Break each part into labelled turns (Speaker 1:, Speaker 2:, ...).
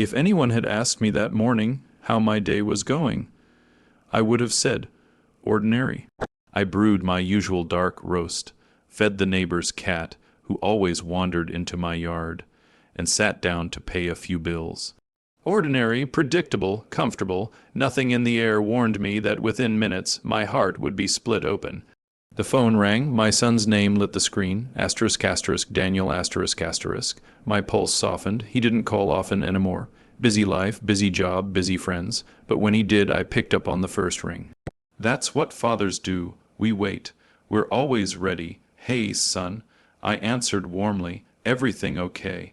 Speaker 1: If anyone had asked me that morning how my day was going, I would have said, ordinary. I brewed my usual dark roast, fed the neighbor's cat, who always wandered into my yard, and sat down to pay a few bills. Ordinary, predictable, comfortable, nothing in the air warned me that within minutes my heart would be split open. The phone rang, my son's name lit the screen, asterisk asterisk Daniel asterisk asterisk. My pulse softened, he didn't call often anymore. Busy life, busy job, busy friends, but when he did I picked up on the first ring. That's what fathers do, we wait. We're always ready. Hey, son. I answered warmly, everything okay.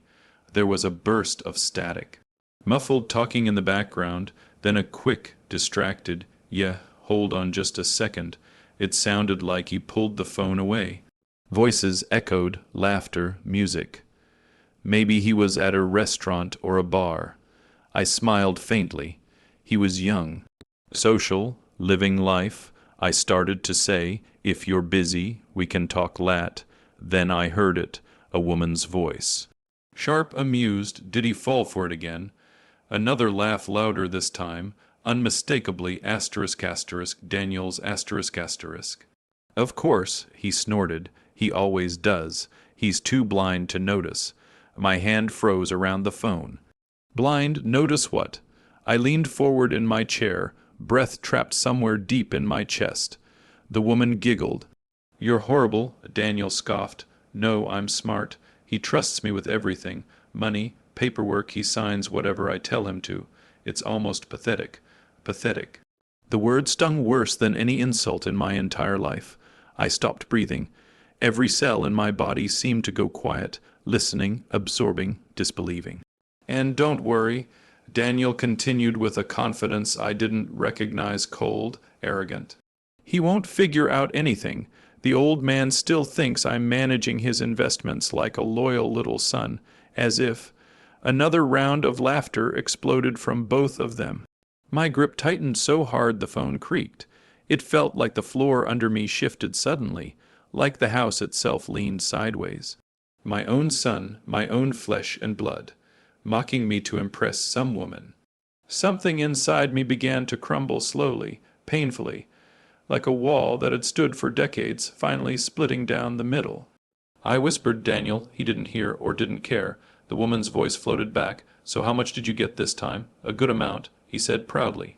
Speaker 1: There was a burst of static. Muffled talking in the background, then a quick, distracted, "Yeah, hold on just a second." It sounded like he pulled the phone away. Voices echoed, laughter, music. Maybe he was at a restaurant or a bar. I smiled faintly. He was young. Social, living life. I started to say, "If you're busy, we can talk lat." Then I heard it, a woman's voice. Sharp, amused, did he fall for it again? Another laugh louder this time, unmistakably asterisk asterisk Daniel's asterisk asterisk. Of course, he snorted. He always does. He's too blind to notice. My hand froze around the phone. Blind, notice what? I leaned forward in my chair, breath trapped somewhere deep in my chest. The woman giggled. "You're horrible," Daniel scoffed. "No, I'm smart. He trusts me with everything. Money, paperwork, he signs whatever I tell him to. It's almost pathetic. Pathetic." The word stung worse than any insult in my entire life. I stopped breathing. Every cell in my body seemed to go quiet, listening, absorbing, disbelieving. "And don't worry," Daniel continued with a confidence I didn't recognize, cold, arrogant. "He won't figure out anything. The old man still thinks I'm managing his investments like a loyal little son, as if—" Another round of laughter exploded from both of them. My grip tightened so hard the phone creaked. It felt like the floor under me shifted suddenly, like the house itself leaned sideways. My own son, my own flesh and blood, mocking me to impress some woman. Something inside me began to crumble slowly, painfully, like a wall that had stood for decades, finally splitting down the middle. I whispered Daniel. He didn't hear or didn't care. The woman's voice floated back. "So how much did you get this time?" "A good amount," he said proudly.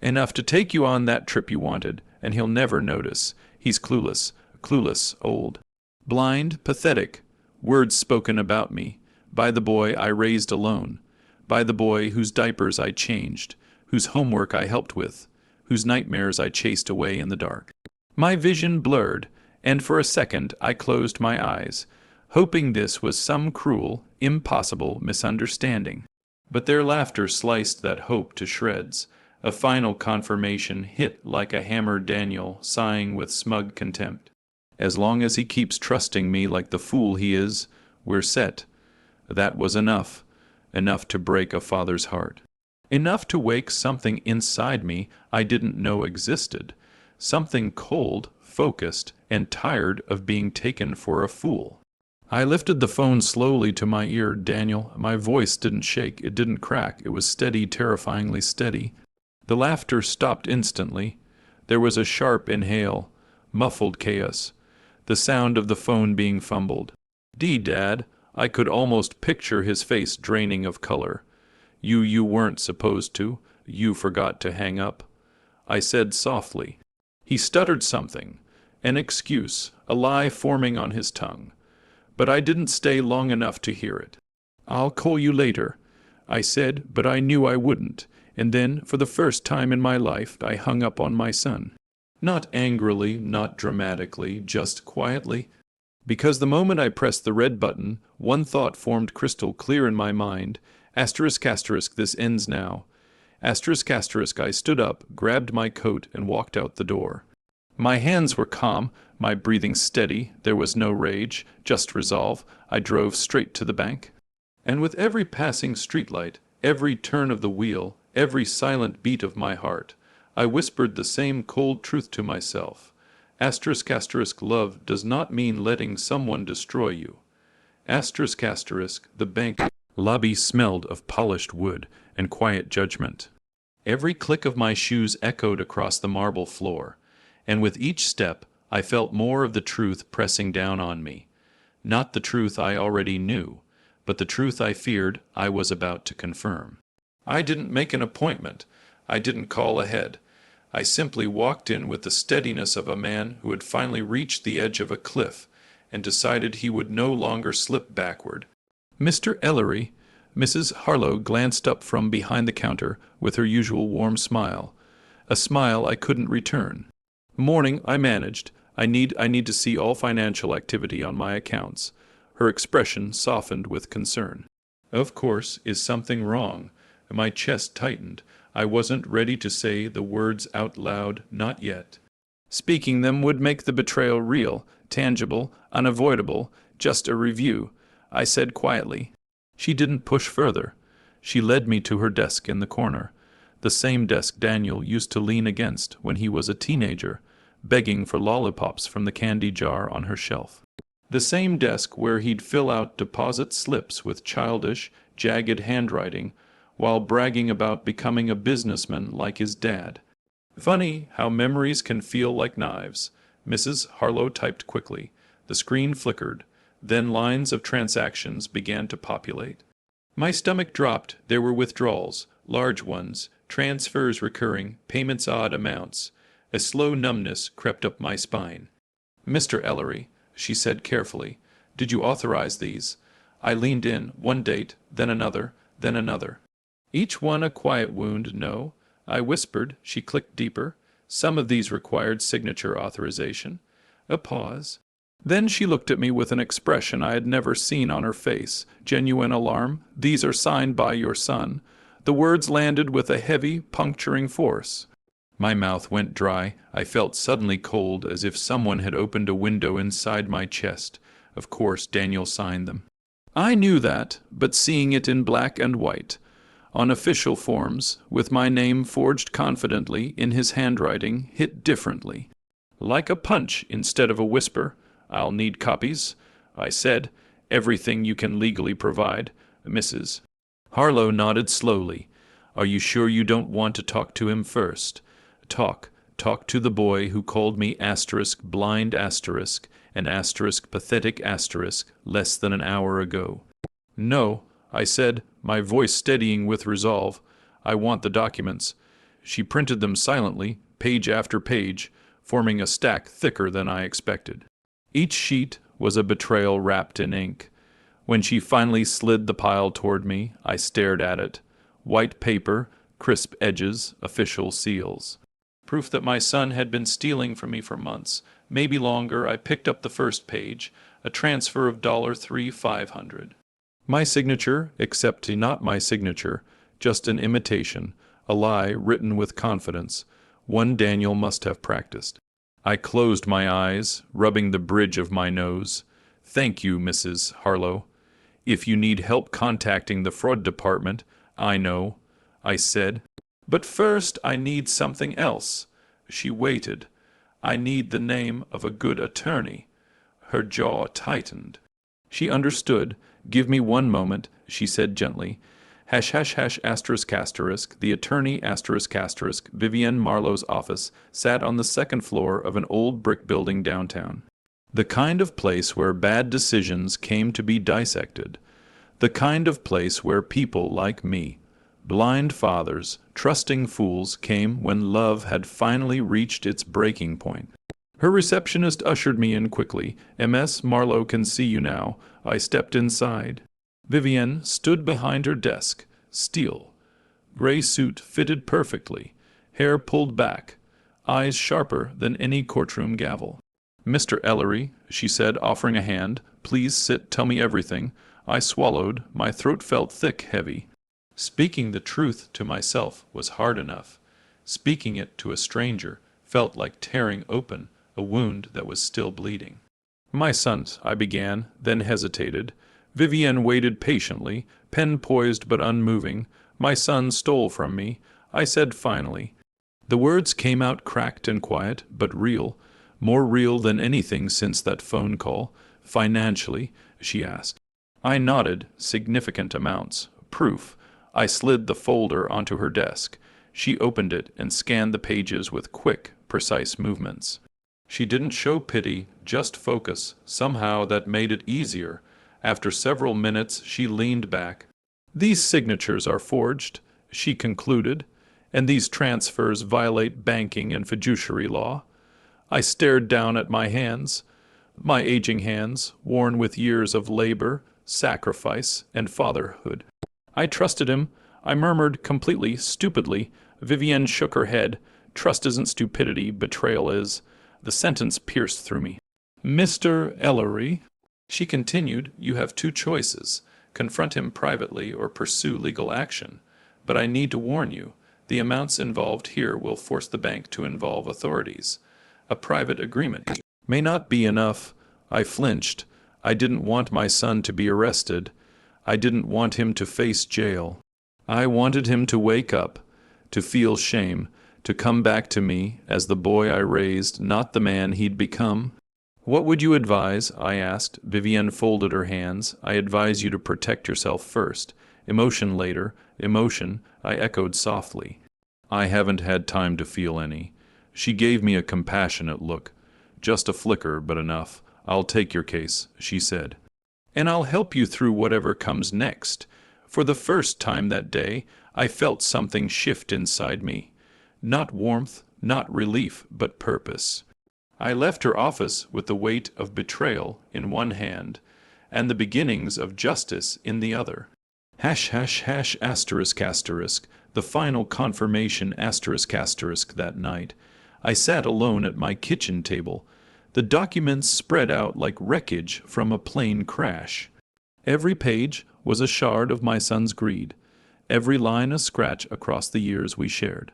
Speaker 1: "Enough to take you on that trip you wanted, and he'll never notice. He's clueless, clueless, old. Blind, pathetic. Words spoken about me. By the boy I raised alone. By the boy whose diapers I changed, whose homework I helped with, whose nightmares I chased away in the dark." My vision blurred, and for a second I closed my eyes, hoping this was some cruel, impossible misunderstanding. But their laughter sliced that hope to shreds. A final confirmation hit like a hammer, Daniel sighing with smug contempt. "As long as he keeps trusting me like the fool he is, we're set." That was enough. Enough to break a father's heart. Enough to wake something inside me I didn't know existed. Something cold, focused, and tired of being taken for a fool. I lifted the phone slowly to my ear. "Daniel," my voice didn't shake, it didn't crack, it was steady, terrifyingly steady. The laughter stopped instantly. There was a sharp inhale, muffled chaos, the sound of the phone being fumbled. Dad," I could almost picture his face draining of color. You weren't supposed to. You forgot to hang up," I said softly. He stuttered something, an excuse, a lie forming on his tongue. But I didn't stay long enough to hear it. "I'll call you later," I said, but I knew I wouldn't, and then, for the first time in my life, I hung up on my son. Not angrily, not dramatically, just quietly. Because the moment I pressed the red button, one thought formed crystal clear in my mind. Asterisk asterisk, this ends now. Asterisk asterisk, I stood up, grabbed my coat, and walked out the door. My hands were calm, my breathing steady. There was no rage, just resolve. I drove straight to the bank. And with every passing streetlight, every turn of the wheel, every silent beat of my heart, I whispered the same cold truth to myself. Asterisk asterisk, love does not mean letting someone destroy you. Asterisk asterisk, the bank Lobby smelled of polished wood and quiet judgment. Every click of my shoes echoed across the marble floor, and with each step I felt more of the truth pressing down on me. Not the truth I already knew, but the truth I feared I was about to confirm. I didn't make an appointment. I didn't call ahead. I simply walked in with the steadiness of a man who had finally reached the edge of a cliff and decided he would no longer slip backward. Mr. Ellery, Mrs. Harlow glanced up from behind the counter with her usual warm smile, a smile I couldn't return. Morning, I managed. I need to see all financial activity on my accounts. Her expression softened with concern. Of course, is something wrong? My chest tightened. I wasn't ready to say the words out loud, not yet. Speaking them would make the betrayal real, tangible, unavoidable, just a review, I said quietly. She didn't push further. She led me to her desk in the corner, the same desk Daniel used to lean against when he was a teenager, begging for lollipops from the candy jar on her shelf. The same desk where he'd fill out deposit slips with childish, jagged handwriting while bragging about becoming a businessman like his dad. Funny how memories can feel like knives. Mrs. Harlow typed quickly. The screen flickered. Then lines of transactions began to populate. My stomach dropped. There were withdrawals, large ones, transfers recurring, payments odd amounts. A slow numbness crept up my spine. Mr. Ellery, she said carefully, did you authorize these? I leaned in, one date, then another, then another. Each one a quiet wound, no. I whispered. She clicked deeper. Some of these required signature authorization. A pause. Then she looked at me with an expression I had never seen on her face, genuine alarm. These are signed by your son. The words landed with a heavy, puncturing force. My mouth went dry. I felt suddenly cold, as if someone had opened a window inside my chest. Of course, Daniel signed them. I knew that, but seeing it in black and white, on official forms, with my name forged confidently in his handwriting, hit differently. Like a punch instead of a whisper. I'll need copies, I said. Everything you can legally provide, Mrs. Harlow nodded slowly. Are you sure you don't want to talk to him first? Talk to the boy who called me *blind* and *pathetic* less than an hour ago. No, I said, my voice steadying with resolve. I want the documents. She printed them silently, page after page, forming a stack thicker than I expected. Each sheet was a betrayal wrapped in ink. When she finally slid the pile toward me, I stared at it. White paper, crisp edges, official seals. Proof that my son had been stealing from me for months, maybe longer. I picked up the first page, a transfer of $3,500. My signature, except not my signature, just an imitation, a lie written with confidence, one Daniel must have practiced. I closed my eyes, rubbing the bridge of my nose. Thank you, Mrs. Harlow. If you need help contacting the fraud department, I know, I said. But first I need something else. She waited. I need the name of a good attorney. Her jaw tightened. She understood. Give me one moment, she said gently. ###***, the attorney ***, Vivienne Marlowe's office sat on the second floor of an old brick building downtown. The kind of place where bad decisions came to be dissected. The kind of place where people like me, blind fathers, trusting fools, came when love had finally reached its breaking point. Her receptionist ushered me in quickly. Ms. Marlowe can see you now. I stepped inside. Vivienne stood behind her desk, still. Gray suit fitted perfectly, hair pulled back, eyes sharper than any courtroom gavel. Mr. Ellery, she said, offering a hand. Please sit, tell me everything. I swallowed. My throat felt thick, heavy. Speaking the truth to myself was hard enough. Speaking it to a stranger felt like tearing open a wound that was still bleeding. My sons, I began, then hesitated. Vivienne waited patiently, pen poised but unmoving. My son stole from me. I said finally. The words came out cracked and quiet, but real, more real than anything since that phone call. Financially, she asked. I nodded significant amounts. Proof. I slid the folder onto her desk. She opened it and scanned the pages with quick, precise movements. She didn't show pity, just focus. Somehow that made it easier. After several minutes, she leaned back. These signatures are forged, she concluded, and these transfers violate banking and fiduciary law. I stared down at my hands, my aging hands, worn with years of labor, sacrifice, and fatherhood. I trusted him. I murmured completely, stupidly. Vivienne shook her head. Trust isn't stupidity, betrayal is. The sentence pierced through me. Mr. Ellery, she continued, you have two choices. Confront him privately or pursue legal action. But I need to warn you, the amounts involved here will force the bank to involve authorities. A private agreement may not be enough. I flinched. I didn't want my son to be arrested. I didn't want him to face jail. I wanted him to wake up, to feel shame, to come back to me as the boy I raised, not the man he'd become. What would you advise? I asked. Vivienne folded her hands. I advise you to protect yourself first. Emotion later. Emotion, I echoed softly. I haven't had time to feel any. She gave me a compassionate look. Just a flicker, but enough. I'll take your case, she said. And I'll help you through whatever comes next. For the first time that day, I felt something shift inside me. Not warmth, not relief, but purpose. I left her office with the weight of betrayal in one hand and the beginnings of justice in the other. Asterisk, the final confirmation asterisk that night. I sat alone at my kitchen table. The documents spread out like wreckage from a plane crash. Every page was a shard of my son's greed, every line a scratch across the years we shared.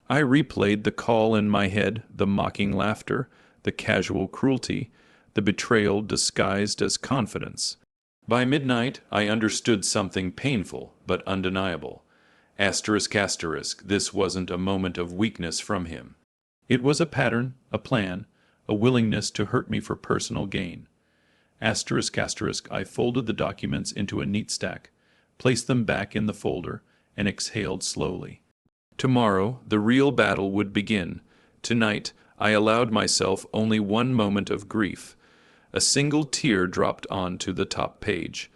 Speaker 1: I replayed the call in my head, the mocking laughter, the casual cruelty, the betrayal disguised as confidence. By midnight, I understood something painful but undeniable. Asterisk, this wasn't a moment of weakness from him. It was a pattern, a plan, a willingness to hurt me for personal gain. Asterisk, I folded the documents into a neat stack, placed them back in the folder, and exhaled slowly. Tomorrow, the real battle would begin. Tonight, I allowed myself only one moment of grief. A single tear dropped onto the top page,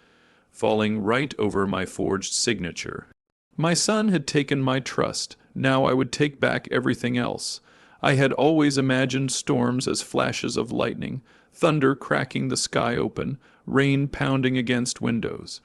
Speaker 1: falling right over my forged signature. My son had taken my trust. Now I would take back everything else. I had always imagined storms as flashes of lightning, thunder cracking the sky open, rain pounding against windows.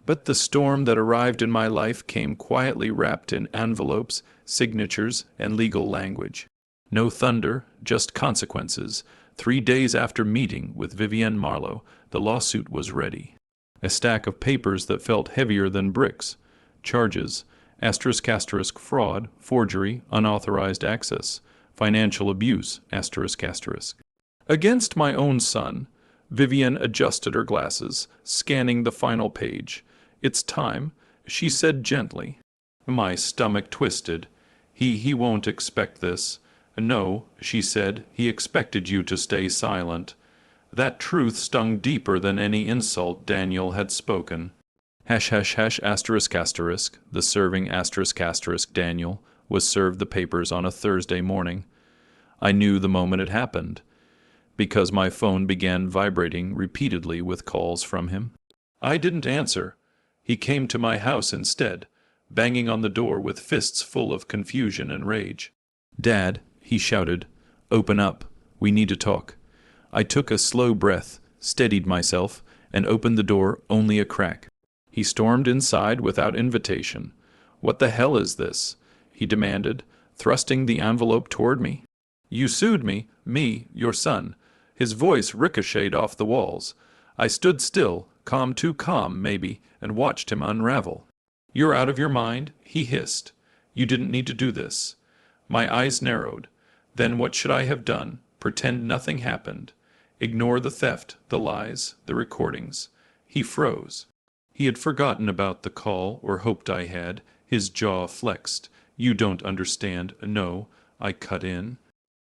Speaker 1: But the storm that arrived in my life came quietly wrapped in envelopes, signatures, and legal language. No thunder, just consequences. 3 days after meeting with Vivienne Marlowe, the lawsuit was ready. A stack of papers that felt heavier than bricks. Charges, asterisk, fraud, forgery, unauthorized access, financial abuse, asterisk. Against my own son, Vivienne adjusted her glasses, scanning the final page. It's time, she said gently. My stomach twisted. He won't expect this. No, she said, he expected you to stay silent. That truth stung deeper than any insult Daniel had spoken. Asterisk, the serving asterisk Daniel was served the papers on a Thursday morning. I knew the moment it happened, because my phone began vibrating repeatedly with calls from him. I didn't answer. He came to my house instead, banging on the door with fists full of confusion and rage. Dad, he shouted, open up. We need to talk. I took a slow breath, steadied myself, and opened the door only a crack. He stormed inside without invitation. What the hell is this? He demanded, thrusting the envelope toward me. You sued me, your son. His voice ricocheted off the walls. I stood still, too calm, maybe, and watched him unravel. You're out of your mind, he hissed. You didn't need to do this. My eyes narrowed. Then what should I have done? Pretend nothing happened. Ignore the theft, the lies, the recordings. He froze. He had forgotten about the call, or hoped I had. His jaw flexed. You don't understand. No, I cut in.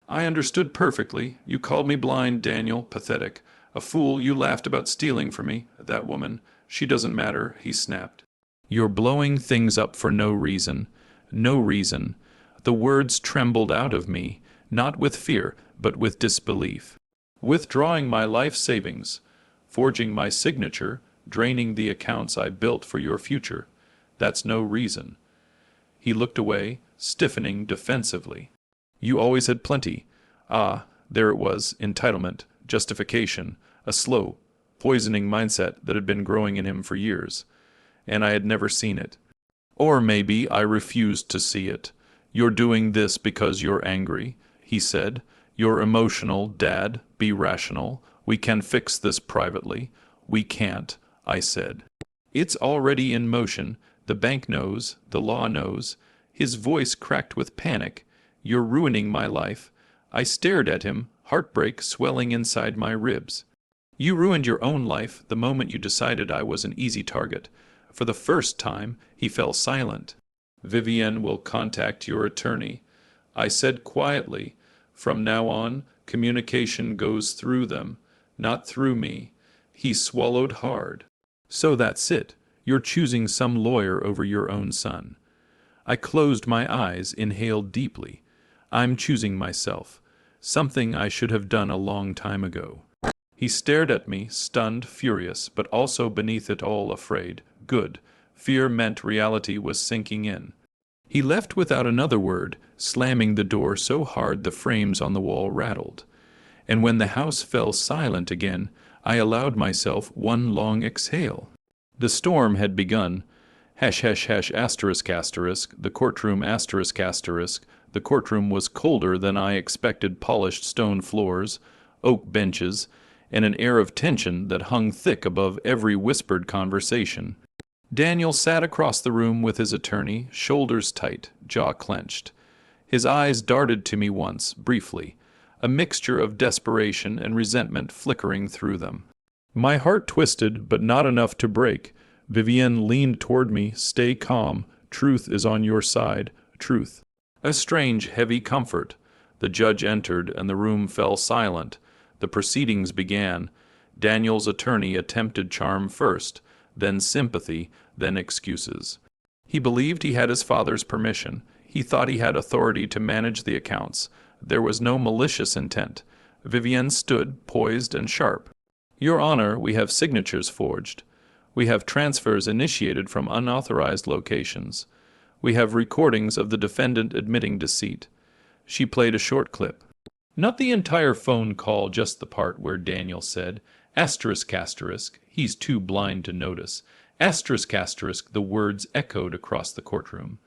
Speaker 1: I understood perfectly. You called me blind, Daniel, pathetic. A fool. You laughed about stealing from me, that woman. She doesn't matter, he snapped. You're blowing things up for no reason. No reason. The words trembled out of me, not with fear, but with disbelief. Withdrawing my life savings, forging my signature, draining the accounts I built for your future. That's no reason. He looked away, stiffening defensively. You always had plenty. Ah, there it was, entitlement, justification, a slow, poisoning mindset that had been growing in him for years. And I had never seen it. Or maybe I refused to see it. You're doing this because you're angry, he said. You're emotional, Dad. Be rational. We can fix this privately. We can't, I said. It's already in motion. The bank knows. The law knows. His voice cracked with panic. You're ruining my life. I stared at him, heartbreak swelling inside my ribs. You ruined your own life the moment you decided I was an easy target. For the first time, he fell silent. Vivienne will contact your attorney. I said quietly, from now on, communication goes through them, not through me. He swallowed hard. So that's it. You're choosing some lawyer over your own son. I closed my eyes, inhaled deeply. I'm choosing myself. Something I should have done a long time ago. He stared at me, stunned, furious, but also beneath it all afraid. Good. Fear meant reality was sinking in. He left without another word, slamming the door so hard the frames on the wall rattled. And when the house fell silent again, I allowed myself one long exhale. The storm had begun. Hash, hash, hash, asterisk, asterisk, the courtroom, asterisk, asterisk. The courtroom was colder than I expected, polished stone floors, oak benches, and an air of tension that hung thick above every whispered conversation. Daniel sat across the room with his attorney, shoulders tight, jaw clenched. His eyes darted to me once, briefly, a mixture of desperation and resentment flickering through them. My heart twisted, but not enough to break. Vivienne leaned toward me. Stay calm. Truth is on your side. Truth. A strange, heavy comfort. The judge entered, and the room fell silent. The proceedings began. Daniel's attorney attempted charm first, then sympathy, then excuses. He believed he had his father's permission. He thought he had authority to manage the accounts. There was no malicious intent. Vivienne stood, poised and sharp. Your Honor, we have signatures forged. We have transfers initiated from unauthorized locations. We have recordings of the defendant admitting deceit. She played a short clip. Not the entire phone call, just the part where Daniel said, asterisk, asterisk, he's too blind to notice. Asterisk, asterisk, the words echoed across the courtroom.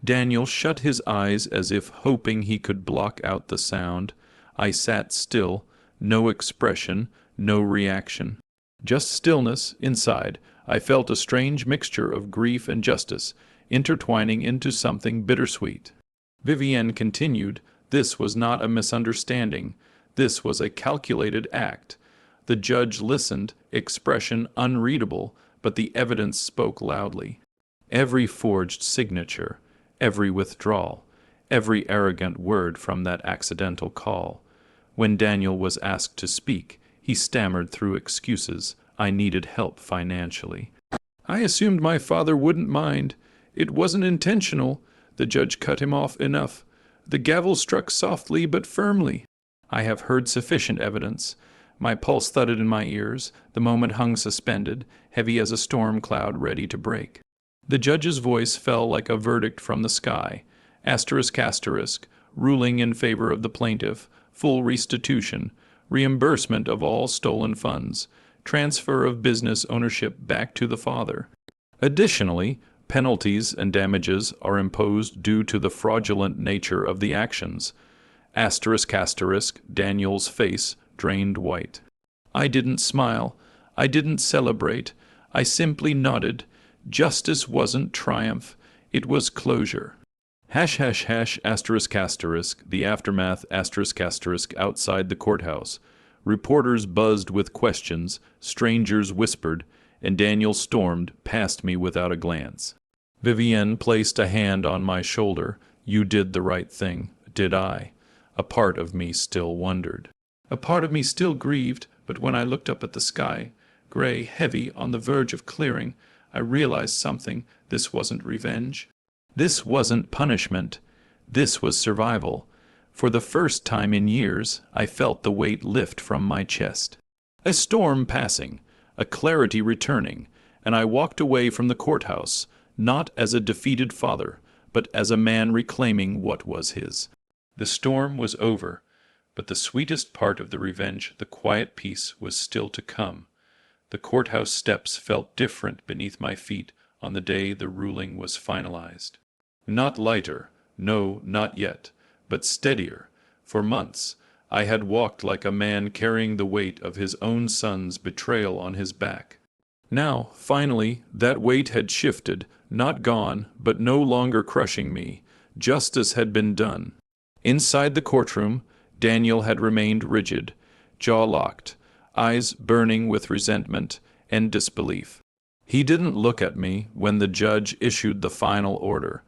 Speaker 1: Daniel shut his eyes as if hoping he could block out the sound. I sat still, no expression, no reaction. Just stillness inside. I felt a strange mixture of grief and justice, intertwining into something bittersweet. Vivienne continued, this was not a misunderstanding. This was a calculated act. The judge listened, expression unreadable, but the evidence spoke loudly. Every forged signature, every withdrawal, every arrogant word from that accidental call. When Daniel was asked to speak, he stammered through excuses. I needed help financially. I assumed my father wouldn't mind. It wasn't intentional. The judge cut him off enough. The gavel struck softly but firmly. I have heard sufficient evidence. My pulse thudded in my ears. The moment hung suspended, heavy as a storm cloud ready to break. The judge's voice fell like a verdict from the sky. Asterisk, asterisk, ruling in favor of the plaintiff, full restitution, reimbursement of all stolen funds, transfer of business ownership back to the father. Additionally, penalties and damages are imposed due to the fraudulent nature of the actions. Asterisk, asterisk, Daniel's face drained white. I didn't smile. I didn't celebrate. I simply nodded. Justice wasn't triumph. It was closure. Hash, hash, hash, asterisk, asterisk, the aftermath, asterisk, asterisk, outside the courthouse. Reporters buzzed with questions, strangers whispered, and Daniel stormed past me without a glance. Vivienne placed a hand on my shoulder. You did the right thing. Did I? A part of me still wondered. A part of me still grieved, but when I looked up at the sky, gray, heavy, on the verge of clearing, I realized something. This wasn't revenge. This wasn't punishment. This was survival. For the first time in years, I felt the weight lift from my chest. A storm passing, a clarity returning, and I walked away from the courthouse, not as a defeated father, but as a man reclaiming what was his. The storm was over, but the sweetest part of the revenge, the quiet peace, was still to come. The courthouse steps felt different beneath my feet on the day the ruling was finalized. Not lighter, no, not yet, but steadier. For months, I had walked like a man carrying the weight of his own son's betrayal on his back. Now, finally, that weight had shifted, not gone, but no longer crushing me. Justice had been done. Inside the courtroom, Daniel had remained rigid, jaw locked, eyes burning with resentment and disbelief. He didn't look at me when the judge issued the final order.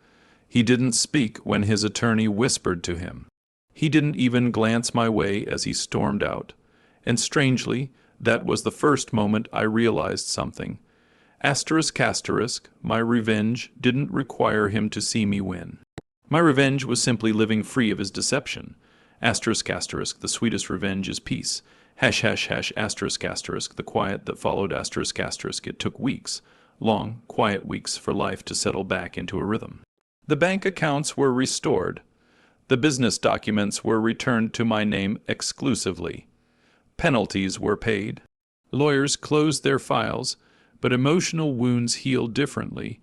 Speaker 1: He didn't speak when his attorney whispered to him. He didn't even glance my way as he stormed out. And strangely, that was the first moment I realized something. Asterisk, my revenge didn't require him to see me win. My revenge was simply living free of his deception. Asterisk, the sweetest revenge is peace. Asterisk, the quiet that followed asterisk. It took weeks, long, quiet weeks for life to settle back into a rhythm. The bank accounts were restored. The business documents were returned to my name exclusively. Penalties were paid. Lawyers closed their files, but emotional wounds healed differently.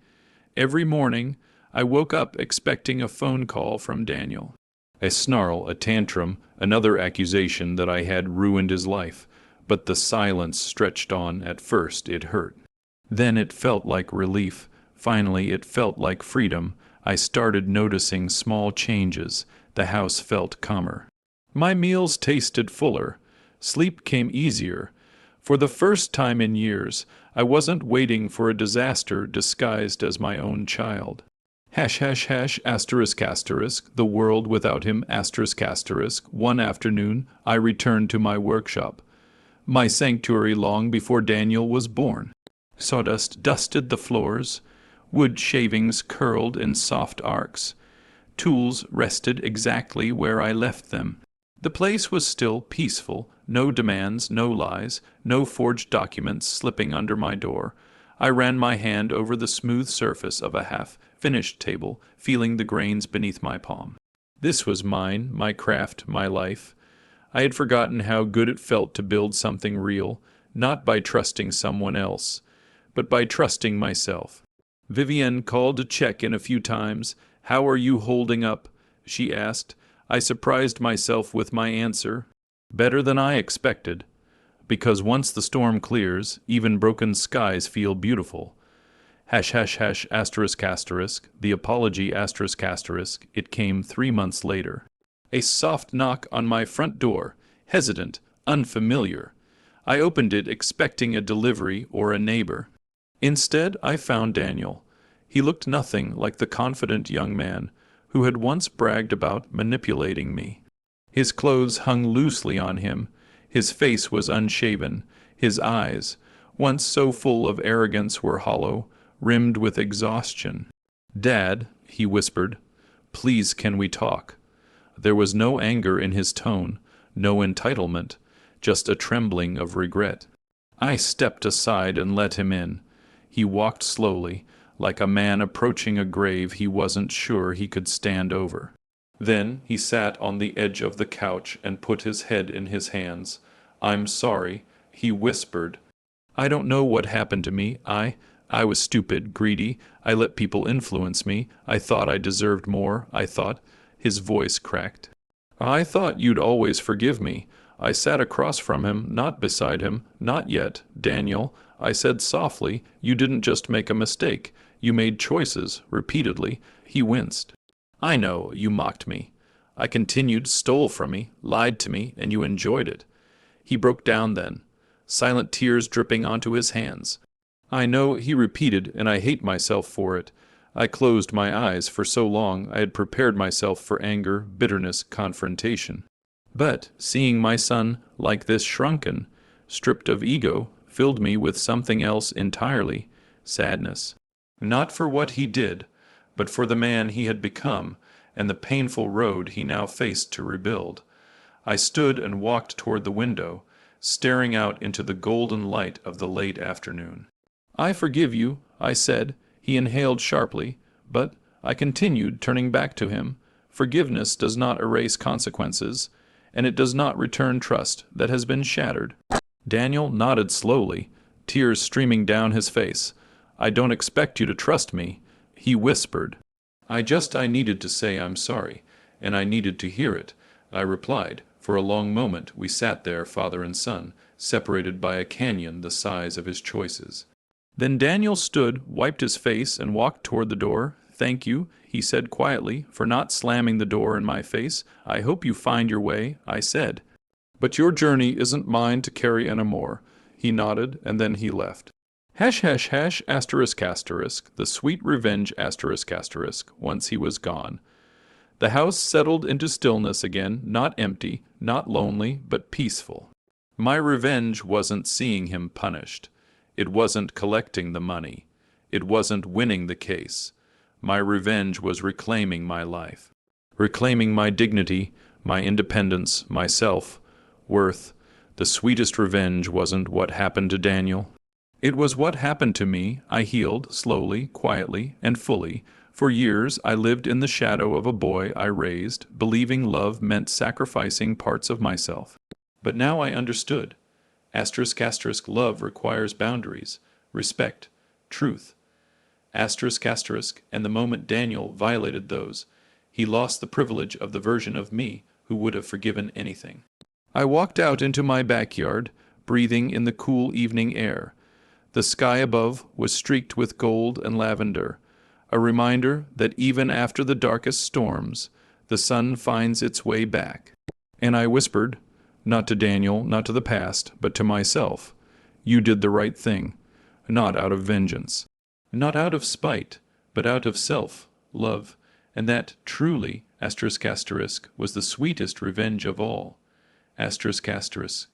Speaker 1: Every morning, I woke up expecting a phone call from Daniel. A snarl, a tantrum, another accusation that I had ruined his life. But the silence stretched on. At first it hurt. Then it felt like relief. Finally it felt like freedom. I started noticing small changes. The house felt calmer. My meals tasted fuller. Sleep came easier. For the first time in years, I wasn't waiting for a disaster disguised as my own child. Asterisk, the world without him, asterisk. One afternoon, I returned to my workshop. My sanctuary long before Daniel was born. Sawdust dusted the floors. Wood shavings curled in soft arcs. Tools rested exactly where I left them. The place was still peaceful, no demands, no lies, no forged documents slipping under my door. I ran my hand over the smooth surface of a half-finished table, feeling the grains beneath my palm. This was mine, my craft, my life. I had forgotten how good it felt to build something real, not by trusting someone else, but by trusting myself. Vivienne called to check in a few times. "How are you holding up?" she asked. I surprised myself with my answer. Better than I expected. Because once the storm clears, even broken skies feel beautiful. Asterisk. The apology asterisk. It came 3 months later. A soft knock on my front door, hesitant, unfamiliar. I opened it expecting a delivery or a neighbor. Instead, I found Daniel. He looked nothing like the confident young man who had once bragged about manipulating me. His clothes hung loosely on him. His face was unshaven. His eyes, once so full of arrogance, were hollow, rimmed with exhaustion. "Dad," he whispered, "please can we talk?" There was no anger in his tone, no entitlement, just a trembling of regret. I stepped aside and let him in. He walked slowly, like a man approaching a grave he wasn't sure he could stand over. Then he sat on the edge of the couch and put his head in his hands. "I'm sorry," he whispered. "I don't know what happened to me. I was stupid, greedy. I let people influence me. I thought I deserved more. I thought—" His voice cracked. "I thought you'd always forgive me." I sat across from him, not beside him. "Not yet, Daniel," I said softly. "You didn't just make a mistake. You made choices, repeatedly." He winced. "I know, you mocked me." I continued, "Stole from me, lied to me, and you enjoyed it." He broke down then, silent tears dripping onto his hands. "I know," he repeated, "and I hate myself for it. I closed my eyes for so long. I had prepared myself for anger, bitterness, confrontation. But seeing my son like this, shrunken, stripped of ego, filled me with something else entirely, sadness. Not for what he did, but for the man he had become, and the painful road he now faced to rebuild. I stood and walked toward the window, staring out into the golden light of the late afternoon. "I forgive you," I said. He inhaled sharply, but I continued, turning back to him. "Forgiveness does not erase consequences, and it does not return trust that has been shattered." Daniel nodded slowly, tears streaming down his face. "I don't expect you to trust me," he whispered. I needed to say I'm sorry, and I needed to hear it," I replied. For a long moment we sat there, father and son, separated by a canyon the size of his choices. Then Daniel stood, wiped his face, and walked toward the door. "Thank you," he said quietly, "for not slamming the door in my face. I hope you find your way," I said. "But your journey isn't mine to carry anymore." He nodded, and then he left. Hash, hash, hash, asterisk, asterisk, the sweet revenge, asterisk, asterisk, once he was gone. The house settled into stillness again, not empty, not lonely, but peaceful. My revenge wasn't seeing him punished. It wasn't collecting the money. It wasn't winning the case. My revenge was reclaiming my life. Reclaiming my dignity, my independence, my self-worth. The sweetest revenge wasn't what happened to Daniel. It was what happened to me. I healed, slowly, quietly, and fully. For years I lived in the shadow of a boy I raised, believing love meant sacrificing parts of myself. But now I understood. Asterisk, asterisk, love requires boundaries, respect, truth. Asterisk, asterisk, and the moment Daniel violated those, he lost the privilege of the version of me who would have forgiven anything. I walked out into my backyard, breathing in the cool evening air. The sky above was streaked with gold and lavender, a reminder that even after the darkest storms, the sun finds its way back. And I whispered, not to Daniel, not to the past, but to myself, "You did the right thing, not out of vengeance, not out of spite, but out of self-love, and that truly, asterisk, asterisk, was the sweetest revenge of all." Asterisk, asterisk.